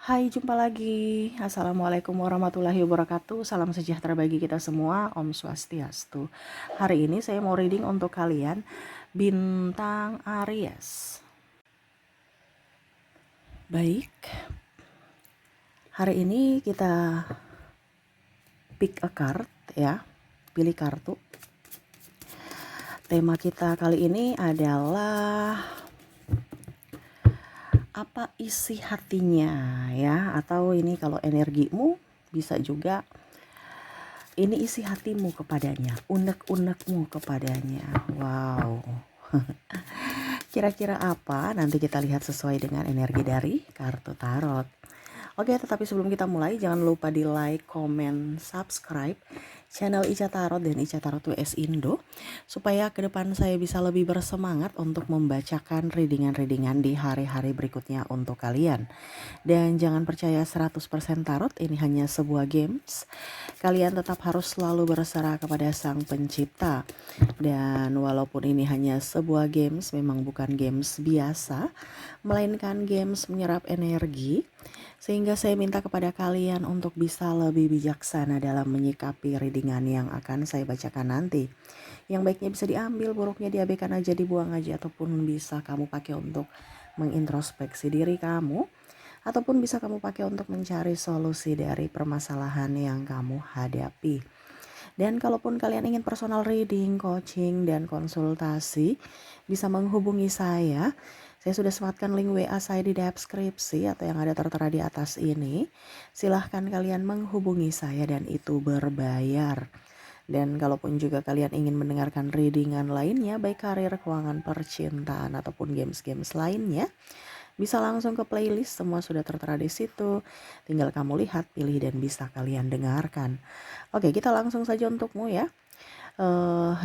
Hai, jumpa lagi. Assalamualaikum warahmatullahi wabarakatuh. Salam sejahtera bagi kita semua. Om Swastiastu. Hari ini saya mau reading untuk kalian bintang Aries. Baik, hari ini kita pick a card ya. Pilih kartu. Tema kita kali ini adalah apa isi hatinya ya, atau ini kalau energimu bisa juga ini isi hatimu kepadanya, unek-unekmu kepadanya. Wow. Kira-kira apa? Nanti kita lihat sesuai dengan energi dari kartu tarot. Oke, tetapi sebelum kita mulai, jangan lupa di like, comment, subscribe channel Ica Tarot dan Ica Tarot WS Indo, supaya ke depan saya bisa lebih bersemangat untuk membacakan readingan-readingan di hari-hari berikutnya untuk kalian. Dan jangan percaya 100% tarot, ini hanya sebuah games. Kalian tetap harus selalu berserah kepada Sang Pencipta. Dan walaupun ini hanya sebuah games, memang bukan games biasa, melainkan games menyerap energi. Sehingga saya minta kepada kalian untuk bisa lebih bijaksana dalam menyikapi readingan yang akan saya bacakan nanti. Yang baiknya bisa diambil, buruknya diabaikan aja, dibuang aja, ataupun bisa kamu pakai untuk mengintrospeksi diri kamu, ataupun bisa kamu pakai untuk mencari solusi dari permasalahan yang kamu hadapi. Dan kalaupun kalian ingin personal reading, coaching, dan konsultasi, bisa menghubungi saya. Saya sudah sematkan link WA saya di deskripsi atau yang ada tertera di atas ini. Silahkan kalian menghubungi saya dan itu berbayar. Dan kalaupun juga kalian ingin mendengarkan readingan lainnya, baik karir, keuangan, percintaan, ataupun games-games lainnya, bisa langsung ke playlist, semua sudah tertera di situ. Tinggal kamu lihat, pilih, dan bisa kalian dengarkan. Oke, kita langsung saja untukmu ya.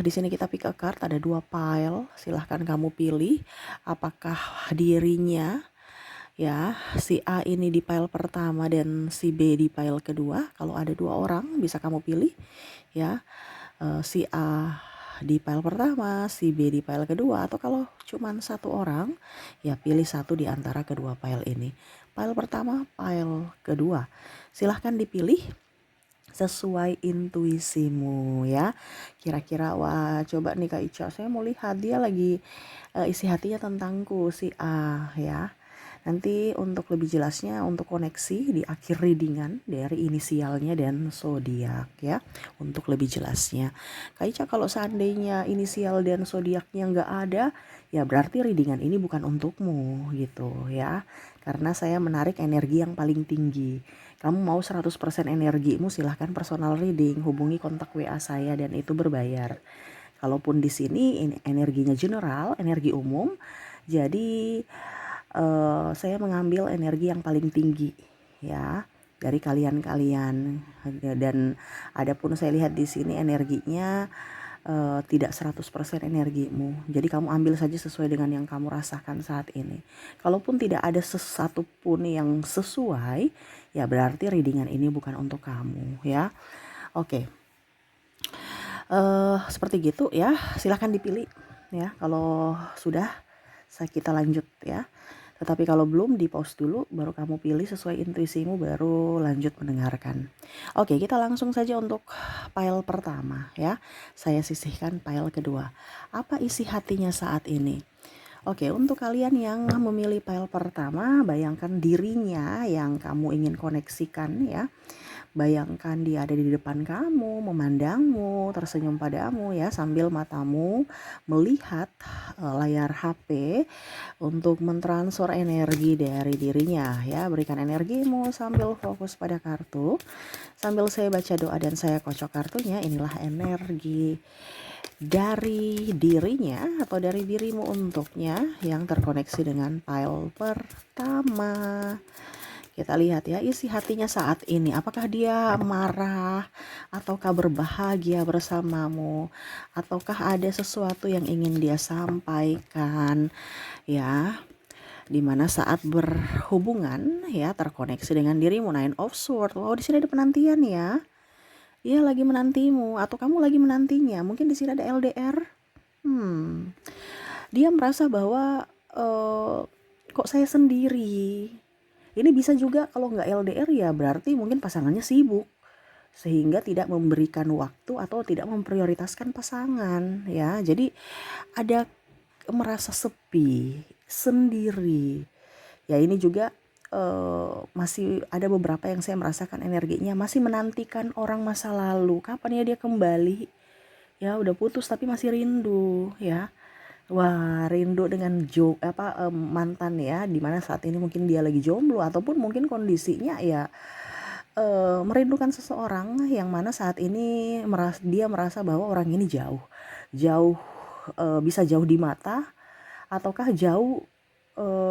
Di sini kita pick a card, ada 2 pile. Silahkan kamu pilih apakah dirinya ya, si A ini di pile pertama dan si B di pile kedua. Kalau ada 2 orang bisa kamu pilih ya. Si A di pile pertama, si B di pile kedua, atau kalau cuman 1 orang ya pilih 1 di antara kedua pile ini. Pile pertama, pile kedua. Silahkan dipilih sesuai intuisimu ya. Kira-kira wah, coba nih Kak Ica, saya mau lihat dia lagi isi hatinya tentangku si A ya. Nanti untuk lebih jelasnya, untuk koneksi di akhir readingan dari inisialnya dan zodiak ya, untuk lebih jelasnya. Kak Ica, kalau seandainya inisial dan zodiaknya nggak ada, ya berarti readingan ini bukan untukmu gitu ya. Karena saya menarik energi yang paling tinggi. Kamu mau 100% energimu, silahkan personal reading, hubungi kontak WA saya dan itu berbayar. Kalaupun di sini energinya general, energi umum, jadi saya mengambil energi yang paling tinggi ya dari kalian-kalian. Dan adapun saya lihat di sini energinya tidak 100% energimu. Jadi kamu ambil saja sesuai dengan yang kamu rasakan saat ini. Kalaupun tidak ada sesuatu pun yang sesuai, ya berarti readingan ini bukan untuk kamu ya. Oke. Seperti gitu ya. Silahkan dipilih ya. Kalau sudah, kita lanjut ya. Tetapi kalau belum, di pause dulu, baru kamu pilih sesuai intuisimu, baru lanjut mendengarkan. Oke, kita langsung saja untuk pile pertama ya. Saya sisihkan pile kedua. Apa isi hatinya saat ini? Oke, untuk kalian yang memilih pile pertama, bayangkan dirinya yang kamu ingin koneksikan ya. Bayangkan dia ada di depan kamu, memandangmu, tersenyum padamu ya, sambil matamu melihat layar HP untuk mentransfer energi dari dirinya ya. Berikan energimu sambil fokus pada kartu. Sambil saya baca doa dan saya kocok kartunya, inilah energi dari dirinya atau dari dirimu untuknya yang terkoneksi dengan pile pertama. Kita lihat ya isi hatinya saat ini. Apakah dia marah ataukah berbahagia bersamamu, ataukah ada sesuatu yang ingin dia sampaikan ya, dimana saat berhubungan ya terkoneksi dengan dirimu. Nine of Swords. Wow, di sini ada penantian ya. Dia lagi menantimu atau kamu lagi menantinya. Mungkin di sini ada LDR. Dia merasa bahwa kok saya sendiri. Ini bisa juga kalau nggak LDR ya berarti mungkin pasangannya sibuk sehingga tidak memberikan waktu atau tidak memprioritaskan pasangan ya. Jadi ada merasa sepi, sendiri. Ya ini juga masih ada beberapa yang saya merasakan energinya masih menantikan orang masa lalu. Kapan ya dia kembali? Ya udah putus tapi masih rindu ya. Wah, rindu dengan mantan ya, dimana saat ini mungkin dia lagi jomblo ataupun mungkin kondisinya ya merindukan seseorang yang mana saat ini dia merasa bahwa orang ini jauh, jauh bisa jauh di mata ataukah jauh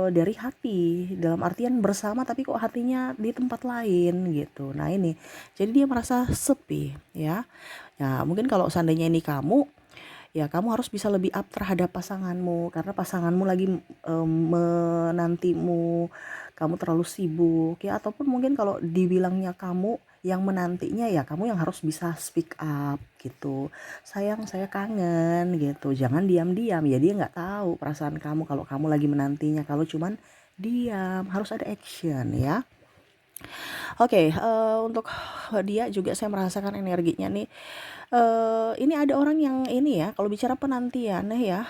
dari hati, dalam artian bersama tapi kok hatinya di tempat lain gitu. Nah ini, jadi dia merasa sepi ya. Ya mungkin kalau seandainya ini kamu, ya kamu harus bisa lebih up terhadap pasanganmu karena pasanganmu lagi menantimu, kamu terlalu sibuk ya, ataupun mungkin kalau dibilangnya kamu yang menantinya ya kamu yang harus bisa speak up gitu. Sayang saya kangen gitu, jangan diam-diam ya, dia nggak tahu perasaan kamu kalau kamu lagi menantinya, kalau cuman diam, harus ada action ya. Oke, untuk dia juga saya merasakan energinya nih. Ini ada orang yang ini ya, kalau bicara penantian ya,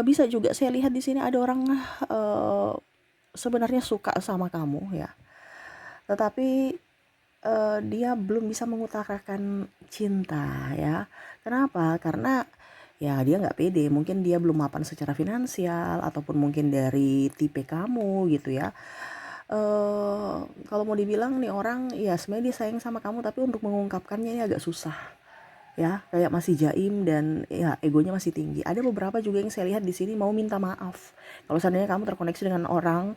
bisa juga saya lihat di sini ada orang eee, sebenarnya suka sama kamu ya, tetapi dia belum bisa mengutarakan cinta ya. Kenapa? Karena ya dia nggak pede, mungkin dia belum mapan secara finansial ataupun mungkin dari tipe kamu gitu ya. Kalau mau dibilang nih orang ya sebenarnya dia sayang sama kamu tapi untuk mengungkapkannya ini agak susah ya, kayak masih jaim dan ya egonya masih tinggi. Ada beberapa juga yang saya lihat di sini mau minta maaf. Kalau seandainya kamu terkoneksi dengan orang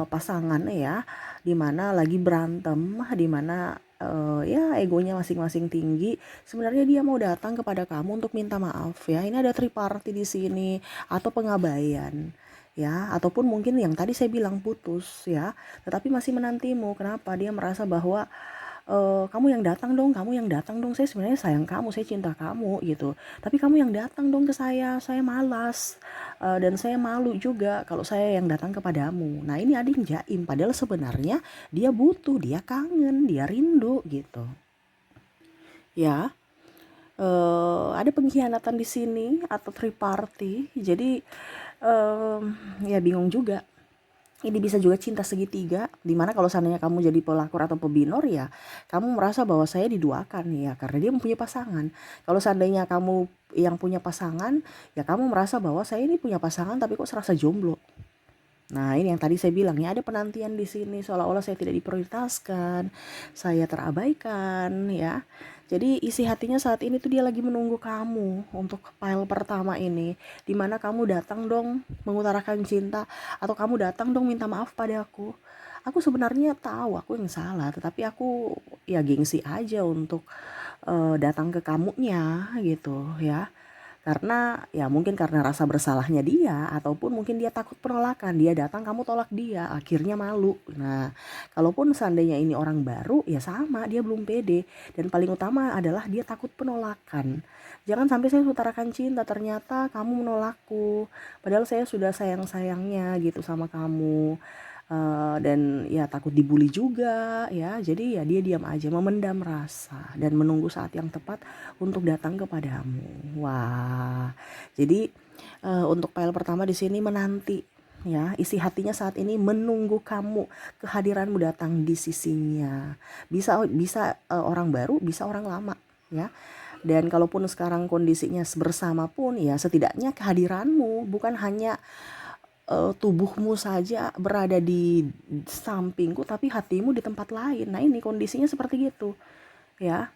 pasangan ya, di mana lagi berantem, di mana ya egonya masing-masing tinggi, sebenarnya dia mau datang kepada kamu untuk minta maaf ya. Ini ada triparty di sini atau pengabaian ya, ataupun mungkin yang tadi saya bilang putus ya, tetapi masih menantimu. Kenapa? Dia merasa bahwa kamu yang datang dong, kamu yang datang dong, saya sebenarnya sayang kamu, saya cinta kamu gitu, tapi kamu yang datang dong ke saya malas, dan saya malu juga kalau saya yang datang kepadamu. Nah ini ada yang jaim, padahal sebenarnya dia butuh, dia kangen, dia rindu gitu ya. Ada pengkhianatan di sini atau triparty, jadi ya bingung juga. Ini bisa juga cinta segitiga, dimana kalau seandainya kamu jadi pelakor atau pebinor ya, kamu merasa bahwa saya diduakan ya, karena dia mempunyai pasangan. Kalau seandainya kamu yang punya pasangan, ya kamu merasa bahwa saya ini punya pasangan tapi kok serasa jomblo. Nah ini yang tadi saya bilang ya, ada penantian di sini seolah-olah saya tidak diprioritaskan, saya terabaikan ya. Jadi isi hatinya saat ini tuh dia lagi menunggu kamu untuk file pertama ini, dimana kamu datang dong mengutarakan cinta atau kamu datang dong minta maaf padaku. Aku sebenarnya tahu aku yang salah, tetapi aku ya gengsi aja untuk datang ke kamunya gitu ya. Karena ya mungkin karena rasa bersalahnya dia ataupun mungkin dia takut penolakan, dia datang kamu tolak dia, akhirnya malu. Nah, kalaupun seandainya ini orang baru ya sama, dia belum pede dan paling utama adalah dia takut penolakan. Jangan sampai saya utarakan cinta ternyata kamu menolakku, padahal saya sudah sayang-sayangnya gitu sama kamu. Dan ya takut dibully juga ya, jadi ya dia diam aja, memendam rasa dan menunggu saat yang tepat untuk datang kepadamu. Wah, jadi untuk file pertama di sini menanti ya, isi hatinya saat ini menunggu kamu, kehadiranmu datang di sisinya. Bisa bisa orang baru, bisa orang lama ya. Dan kalaupun sekarang kondisinya bersama pun ya setidaknya kehadiranmu bukan hanya tubuhmu saja berada di sampingku tapi hatimu di tempat lain. Nah ini kondisinya seperti gitu ya.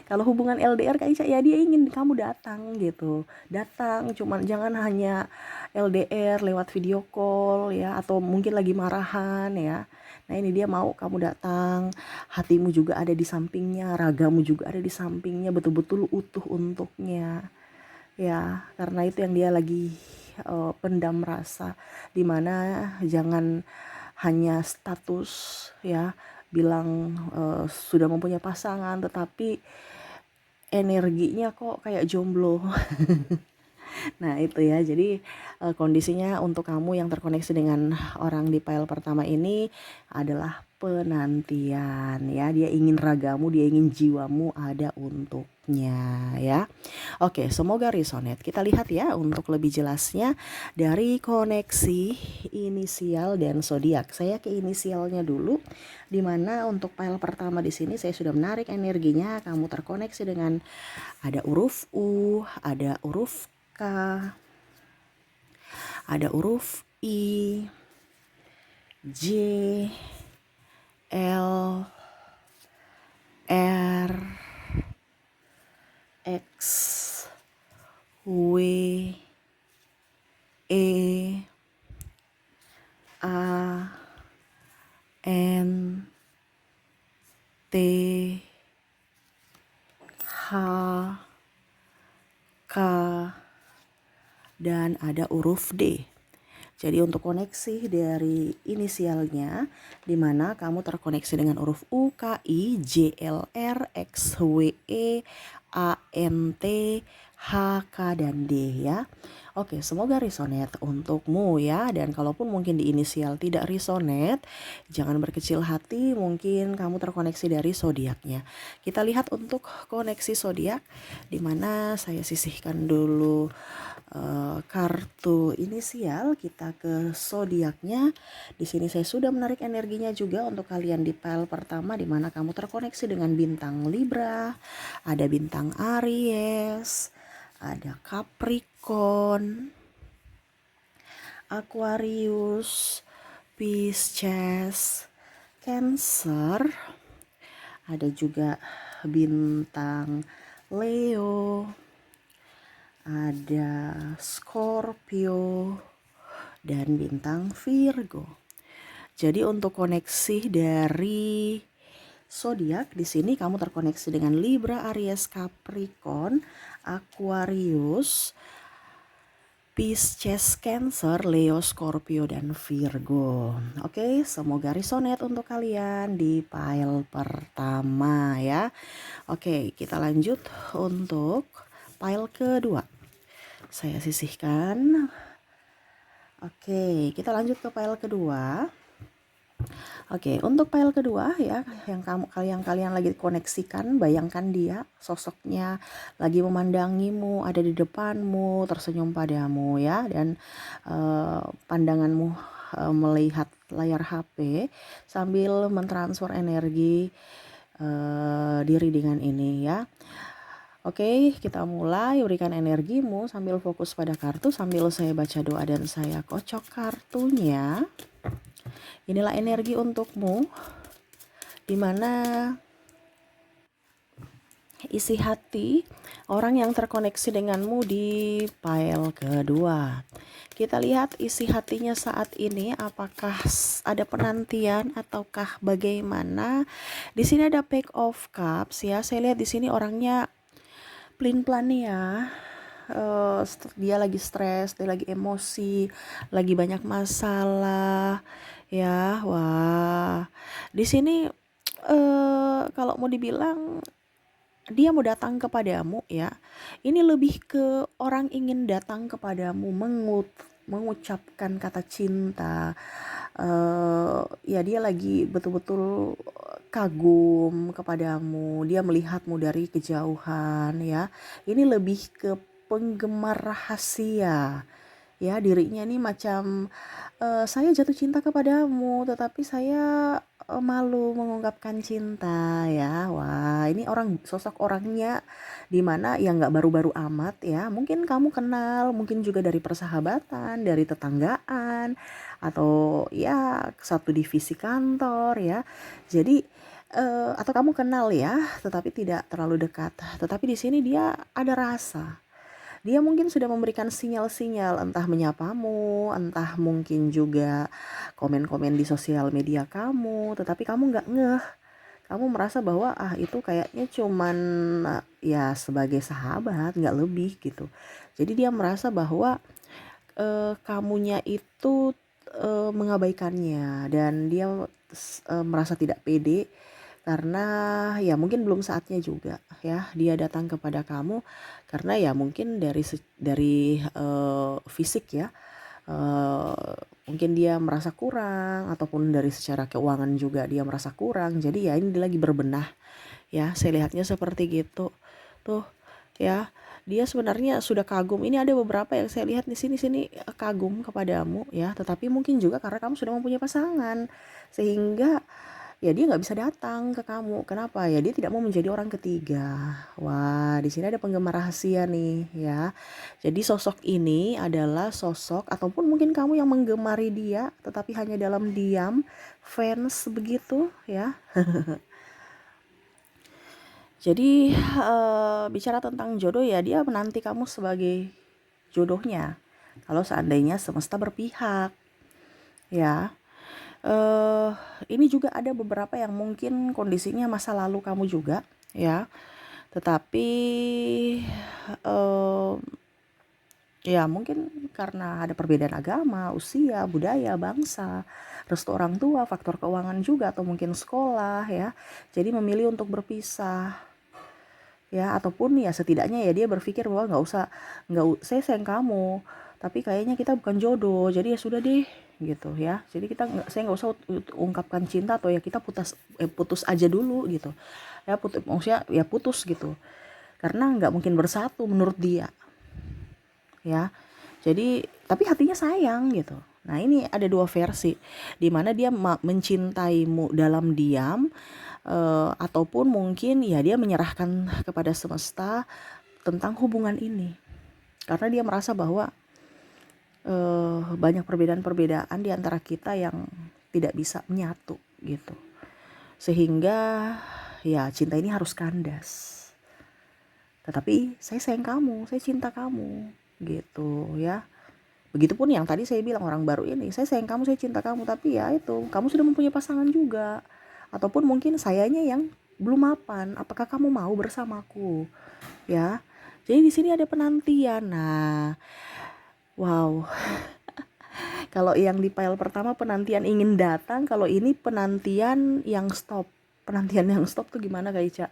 Kalau hubungan LDR kayak ya dia ingin kamu datang gitu, datang, cuman jangan hanya LDR lewat video call ya, atau mungkin lagi marahan ya. Nah ini dia mau kamu datang, hatimu juga ada di sampingnya, ragamu juga ada di sampingnya, betul-betul utuh untuknya ya, karena itu yang dia lagi pendam rasa, dimana jangan hanya status ya, bilang sudah mempunyai pasangan tetapi energinya kok kayak jomblo. Nah itu ya, jadi kondisinya untuk kamu yang terkoneksi dengan orang di pile pertama ini adalah penantian ya. Dia ingin ragamu, dia ingin jiwamu ada untuknya ya. Oke, semoga resonate. Kita lihat ya untuk lebih jelasnya dari koneksi inisial dan zodiak. Saya ke inisialnya dulu, dimana untuk pile pertama di sini saya sudah menarik energinya. Kamu terkoneksi dengan ada huruf U, ada huruf K, ada huruf I, J, L, R, X, W, E, A, N, T, H, K, dan ada huruf D. Jadi untuk koneksi dari inisialnya, di mana kamu terkoneksi dengan huruf U, K, I, J, L, R, X, W, E, A, N, T, H, K, dan D ya. Oke, semoga resonate untukmu ya. Dan kalaupun mungkin di inisial tidak resonate, jangan berkecil hati, mungkin kamu terkoneksi dari zodiaknya. Kita lihat untuk koneksi zodiak, di mana saya sisihkan dulu kartu inisial, kita ke zodiaknya. Di sini saya sudah menarik energinya juga untuk kalian di pile pertama, di mana kamu terkoneksi dengan bintang Libra, ada bintang Aries, ada Capricorn, Aquarius, Pisces, Cancer, ada juga bintang Leo, ada Scorpio, dan bintang Virgo. Jadi untuk koneksi dari zodiak di sini kamu terkoneksi dengan Libra, Aries, Capricorn, Aquarius, Pisces, Cancer, Leo, Scorpio, dan Virgo. Oke, semoga resonate untuk kalian di pile pertama ya. Oke, kita lanjut untuk pile kedua. Saya sisihkan. Oke, kita lanjut ke pile kedua. Oke, untuk file kedua ya, yang kalian lagi koneksikan, bayangkan dia sosoknya lagi memandangimu, ada di depanmu, tersenyum padamu ya, dan pandanganmu melihat layar HP sambil mentransfer energi diri dengan ini ya. Oke, kita mulai, berikan energimu sambil fokus pada kartu, sambil saya baca doa dan saya kocok kartunya. Inilah energi untukmu, di mana isi hati orang yang terkoneksi denganmu di pile kedua. Kita lihat isi hatinya saat ini, apakah ada penantian ataukah bagaimana. Di sini ada Page of Cups ya. Saya lihat di sini orangnya pelin-pelan ya. Dia lagi stres, dia lagi emosi, lagi banyak masalah ya. Wah, di sini kalau mau dibilang dia mau datang kepadamu ya, ini lebih ke orang ingin datang kepadamu, mengucapkan kata cinta. Ya dia lagi betul-betul kagum kepadamu, dia melihatmu dari kejauhan ya. Ini lebih ke penggemar rahasia ya, dirinya nih macam saya jatuh cinta kepadamu tetapi saya malu mengungkapkan cinta ya. Wah, ini sosok orangnya dimana ya nggak baru-baru amat ya, mungkin kamu kenal, mungkin juga dari persahabatan, dari tetanggaan, atau ya satu divisi kantor ya. Jadi atau kamu kenal ya, tetapi tidak terlalu dekat. Tetapi di sini dia ada rasa. Dia mungkin sudah memberikan sinyal-sinyal, entah menyapamu, entah mungkin juga komen-komen di sosial media kamu, tetapi kamu nggak ngeh. Kamu merasa bahwa itu kayaknya cuman ya sebagai sahabat, nggak lebih gitu. Jadi dia merasa bahwa kamunya itu mengabaikannya, dan dia merasa tidak pede karena ya mungkin belum saatnya juga ya dia datang kepada kamu, karena ya mungkin dari fisik ya, mungkin dia merasa kurang, ataupun dari secara keuangan juga dia merasa kurang. Jadi ya ini dia lagi berbenah ya, saya lihatnya seperti gitu. Tuh ya, dia sebenarnya sudah kagum. Ini ada beberapa yang saya lihat di sini kagum kepadamu ya, tetapi mungkin juga karena kamu sudah mempunyai pasangan, sehingga ya dia nggak bisa datang ke kamu. Kenapa? Ya dia tidak mau menjadi orang ketiga. Wah, di sini ada penggemar rahasia nih ya. Jadi sosok ini adalah sosok, ataupun mungkin kamu yang menggemari dia tetapi hanya dalam diam, fans begitu ya. Jadi bicara tentang jodoh ya, dia menanti kamu sebagai jodohnya. Kalau seandainya semesta berpihak ya. eh ini juga ada beberapa yang mungkin kondisinya masa lalu kamu juga ya. Tetapi eh ya mungkin karena ada perbedaan agama, usia, budaya, bangsa, restu orang tua, faktor keuangan juga, atau mungkin sekolah ya. Jadi memilih untuk berpisah ya, ataupun ya setidaknya ya dia berpikir bahwa saya sayang kamu, tapi kayaknya kita bukan jodoh, jadi ya sudah deh gitu ya. Jadi saya nggak usah ungkapkan cinta, atau ya kita putus aja dulu gitu ya, maksudnya ya putus gitu, karena nggak mungkin bersatu menurut dia ya. Jadi tapi hatinya sayang gitu. Nah ini ada dua versi, dimana dia mencintaimu dalam diam, ataupun mungkin ya dia menyerahkan kepada semesta tentang hubungan ini, karena dia merasa bahwa banyak perbedaan-perbedaan di antara kita yang tidak bisa menyatu gitu, sehingga ya cinta ini harus kandas. Tetapi saya sayang kamu, saya cinta kamu gitu ya. Begitupun yang tadi saya bilang orang baru ini, saya sayang kamu, saya cinta kamu, tapi ya itu kamu sudah mempunyai pasangan juga, ataupun mungkin sayanya yang belum mapan. Apakah kamu mau bersamaku ya? Jadi di sini ada penantian. Nah, wow. Kalau yang di file pertama penantian ingin datang, kalau ini penantian yang stop. Penantian yang stop tuh gimana Kak Ica?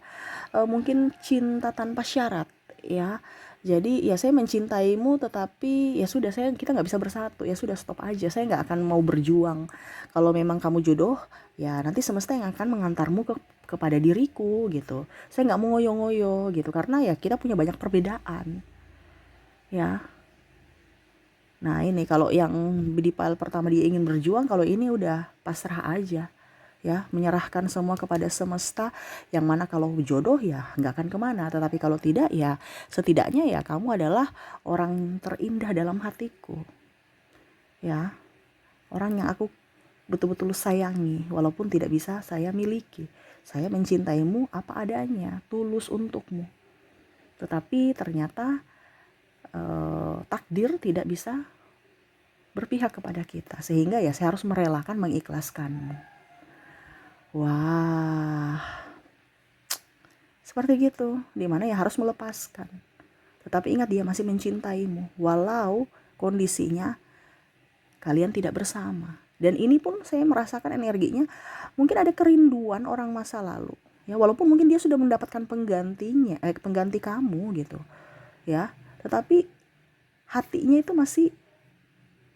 Mungkin cinta tanpa syarat ya. Jadi ya saya mencintaimu, tetapi ya sudah, kita nggak bisa bersatu, ya sudah stop aja. Saya nggak akan mau berjuang. Kalau memang kamu jodoh, ya nanti semesta yang akan mengantarmu kepada diriku gitu. Saya nggak mau ngoyo-ngoyo gitu, karena ya kita punya banyak perbedaan ya. Nah ini kalau yang di file pertama dia ingin berjuang, kalau ini udah pasrah aja ya, menyerahkan semua kepada semesta, yang mana kalau jodoh ya nggak akan kemana, tetapi kalau tidak ya setidaknya ya kamu adalah orang terindah dalam hatiku ya, orang yang aku betul-betul sayangi walaupun tidak bisa saya miliki. Saya mencintaimu apa adanya, tulus untukmu, tetapi ternyata takdir tidak bisa berpihak kepada kita, sehingga ya saya harus merelakan, mengikhlaskanmu. Wah, seperti gitu, dimana ya harus melepaskan. Tetapi ingat, dia masih mencintaimu walau kondisinya kalian tidak bersama. Dan ini pun saya merasakan energinya, mungkin ada kerinduan orang masa lalu ya, walaupun mungkin dia sudah mendapatkan pengganti kamu gitu ya, tetapi hatinya itu masih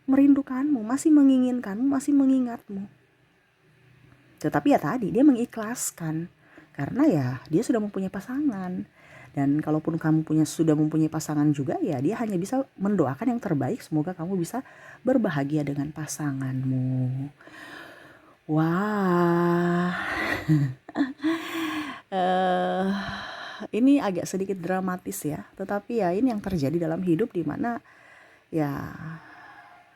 merindukanmu, masih menginginkanmu, masih mengingatmu. Tetapi ya tadi dia mengikhlaskan, karena ya dia sudah mempunyai pasangan. Dan kalaupun kamu sudah mempunyai pasangan juga, ya dia hanya bisa mendoakan yang terbaik, semoga kamu bisa berbahagia dengan pasanganmu. Wah. Ini agak sedikit dramatis ya, tetapi ya ini yang terjadi dalam hidup, dimana ya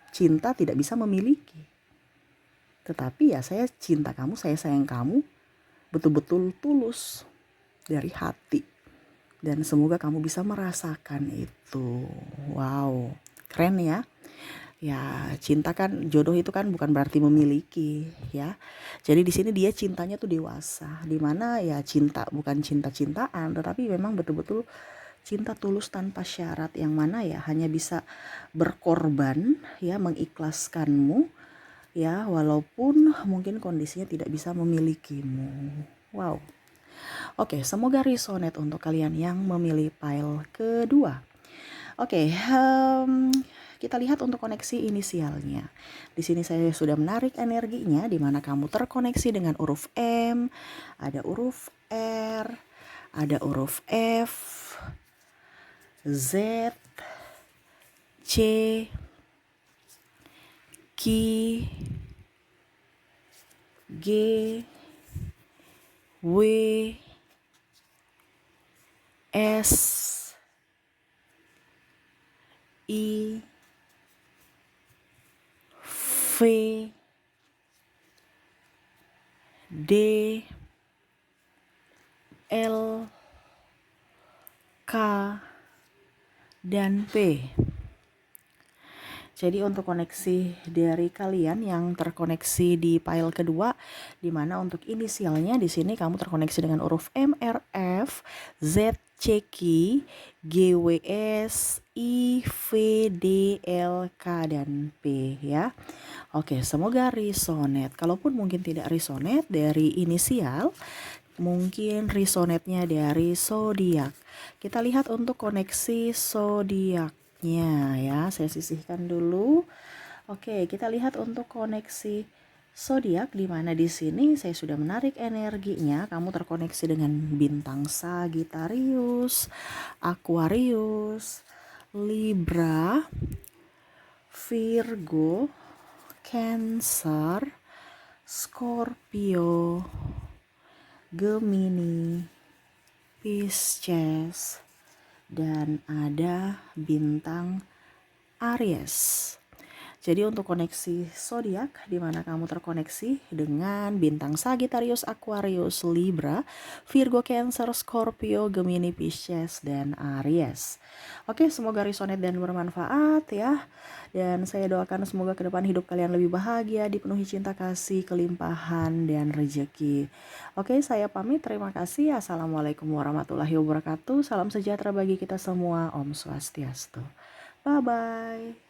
cinta tidak bisa memiliki. Tetapi ya saya cinta kamu, saya sayang kamu betul-betul tulus dari hati. Dan semoga kamu bisa merasakan itu. Wow, keren ya. Ya, cinta kan, jodoh itu kan bukan berarti memiliki ya. Jadi di sini dia cintanya tuh dewasa, dimana ya cinta bukan cinta-cintaan, tetapi memang betul-betul cinta tulus tanpa syarat, yang mana ya hanya bisa berkorban ya, mengikhlaskanmu ya, walaupun mungkin kondisinya tidak bisa memilikimu. Wow. Oke, semoga resonate untuk kalian yang memilih pile kedua. Oke, kita lihat untuk koneksi inisialnya. Di sini saya sudah menarik energinya di mana kamu terkoneksi dengan huruf M, ada huruf R, ada huruf F, Z, C, Q, G, W, S, I, V, D, L, K, dan P. Jadi untuk koneksi dari kalian yang terkoneksi di pile kedua, di mana untuk inisialnya di sini kamu terkoneksi dengan huruf M, R, F, Z, C, Q, G, W, S, I, V, D, L, K, dan P ya. Oke, semoga resonate. Kalaupun mungkin tidak resonate dari inisial, mungkin resonate-nya dari zodiak. Kita lihat untuk koneksi zodiaknya ya. Saya sisihkan dulu. Oke, kita lihat untuk koneksi zodiak di mana di sini saya sudah menarik energinya. Kamu terkoneksi dengan bintang Sagittarius, Aquarius, Libra, Virgo, Cancer, Scorpio, Gemini, Pisces, dan ada bintang Aries. Jadi untuk koneksi zodiak di mana kamu terkoneksi dengan bintang Sagittarius, Aquarius, Libra, Virgo, Cancer, Scorpio, Gemini, Pisces, dan Aries. Oke, semoga resonate dan bermanfaat ya. Dan saya doakan semoga ke depan hidup kalian lebih bahagia, dipenuhi cinta kasih, kelimpahan, dan rezeki. Oke, saya pamit. Terima kasih. Assalamualaikum warahmatullahi wabarakatuh. Salam sejahtera bagi kita semua. Om Swastiastu. Bye-bye.